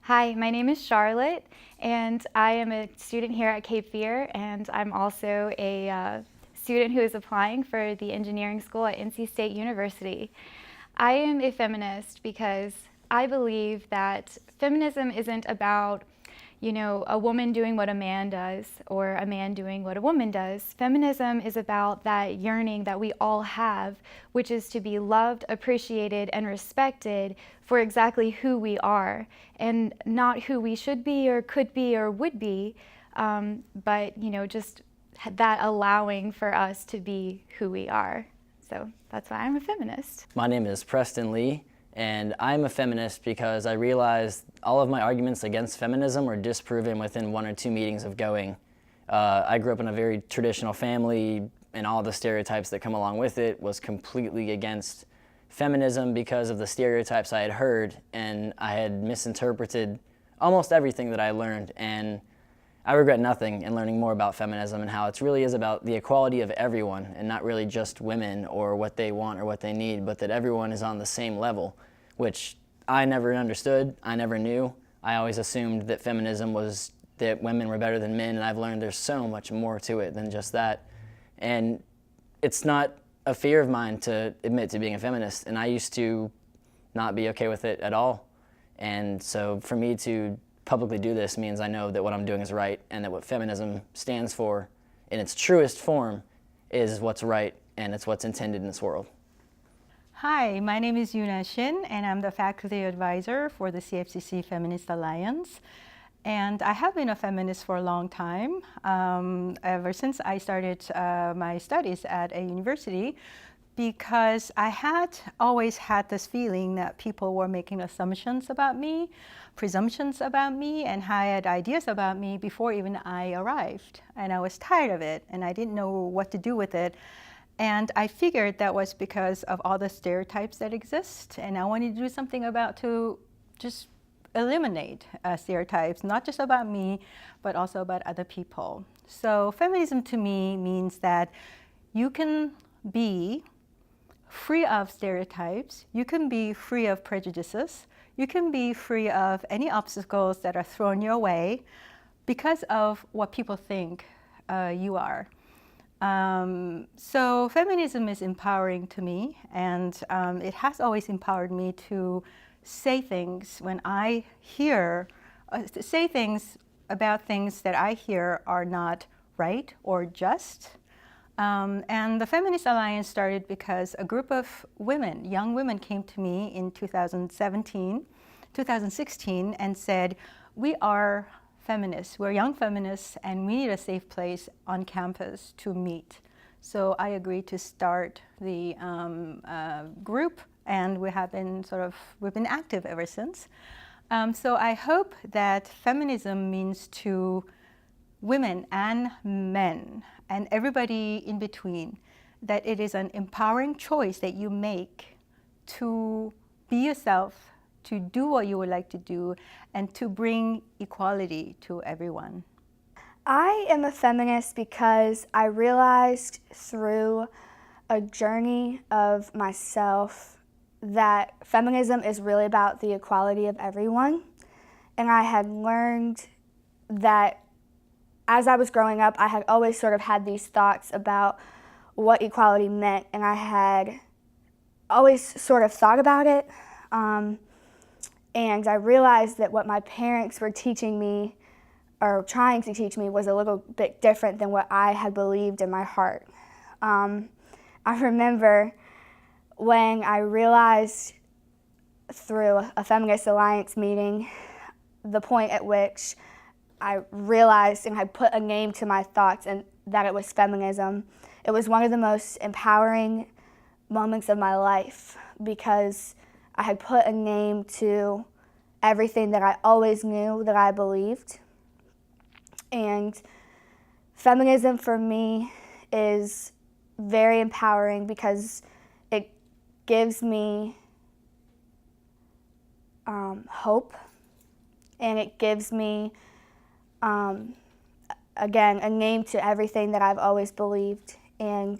Hi, my name is Charlotte, and I am a student here at Cape Fear, and I'm also a student who is applying for the engineering school at NC State University. I am a feminist because I believe that feminism isn't about, a woman doing what a man does or a man doing what a woman does. Feminism is about that yearning that we all have, which is to be loved, appreciated, and respected for exactly who we are and not who we should be or could be or would be, but just that allowing for us to be who we are. So that's why I'm a feminist. My name is Preston Lee, and I'm a feminist because I realized all of my arguments against feminism were disproven within 1 or 2 meetings of going. I grew up in a very traditional family, and all the stereotypes that come along with it was completely against feminism because of the stereotypes I had heard, and I had misinterpreted almost everything that I learned. And I regret nothing in learning more about feminism and how it really is about the equality of everyone and not really just women or what they want or what they need, but that everyone is on the same level, which I never understood, I never knew. I always assumed that feminism was that women were better than men, and I've learned there's so much more to it than just that. And it's not a fear of mine to admit to being a feminist, and I used to not be okay with it at all. And so for me to publicly do this means I know that what I'm doing is right and that what feminism stands for in its truest form is what's right and it's what's intended in this world. Hi, my name is Yuna Shin, and I'm the faculty advisor for the CFCC Feminist Alliance. And I have been a feminist for a long time, ever since I started my studies at a university, because I had always had this feeling that people were making assumptions about me, presumptions about me, and had ideas about me before even I arrived. And I was tired of it, and I didn't know what to do with it. And I figured that was because of all the stereotypes that exist, and I wanted to do something about to just eliminate stereotypes, not just about me, but also about other people. So feminism to me means that you can be free of stereotypes, you can be free of prejudices, you can be free of any obstacles that are thrown your way because of what people think you are. So feminism is empowering to me, and it has always empowered me to say things when I hear, say things about things that I hear are not right or just. And the Feminist Alliance started because a group of women, young women, came to me in 2016 and said, we are feminists, we're young feminists, and we need a safe place on campus to meet. So I agreed to start the group, and we've been active ever since. So I hope that feminism means to women and men and everybody in between, that it is an empowering choice that you make to be yourself, to do what you would like to do, and to bring equality to everyone. I am a feminist because I realized through a journey of myself that feminism is really about the equality of everyone. And I had learned that as I was growing up, I had always sort of had these thoughts about what equality meant, and I had always sort of thought about it. And I realized that what my parents were teaching me, or trying to teach me, was a little bit different than what I had believed in my heart. I remember when I realized through a Feminist Alliance meeting the point at which I realized and had put a name to my thoughts, and that it was feminism. It was one of the most empowering moments of my life because I had put a name to everything that I always knew that I believed. And feminism for me is very empowering because it gives me hope, and it gives me again, a name to everything that I've always believed, and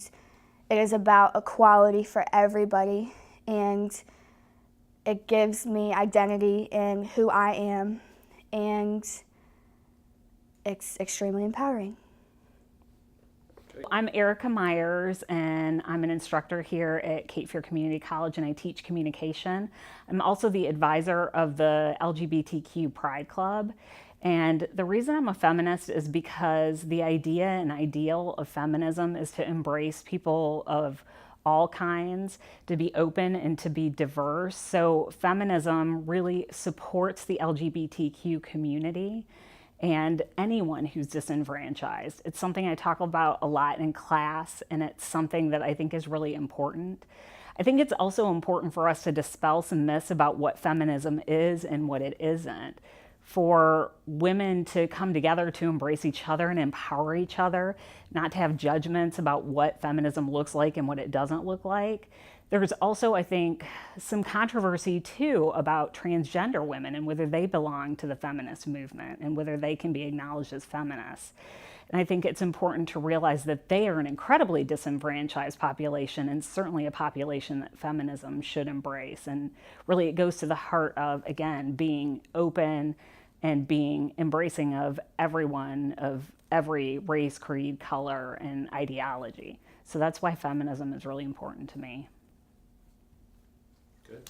it is about equality for everybody, and it gives me identity in who I am and it's extremely empowering. I'm Erica Myers, and I'm an instructor here at Cape Fear Community College, and I teach communication. I'm also the advisor of the LGBTQ Pride Club. And the reason I'm a feminist is because the idea and ideal of feminism is to embrace people of all kinds, to be open and to be diverse. So feminism really supports the LGBTQ community and anyone who's disenfranchised. It's something I talk about a lot in class, and it's something that I think is really important. I think it's also important for us to dispel some myths about what feminism is and what it isn't. For women to come together to embrace each other and empower each other, not to have judgments about what feminism looks like and what it doesn't look like. There's also, I think, some controversy too about transgender women and whether they belong to the feminist movement and whether they can be acknowledged as feminists. And I think it's important to realize that they are an incredibly disenfranchised population, and certainly a population that feminism should embrace. And really it goes to the heart of, again, being open and being embracing of everyone, of every race, creed, color, and ideology. So that's why feminism is really important to me. Good.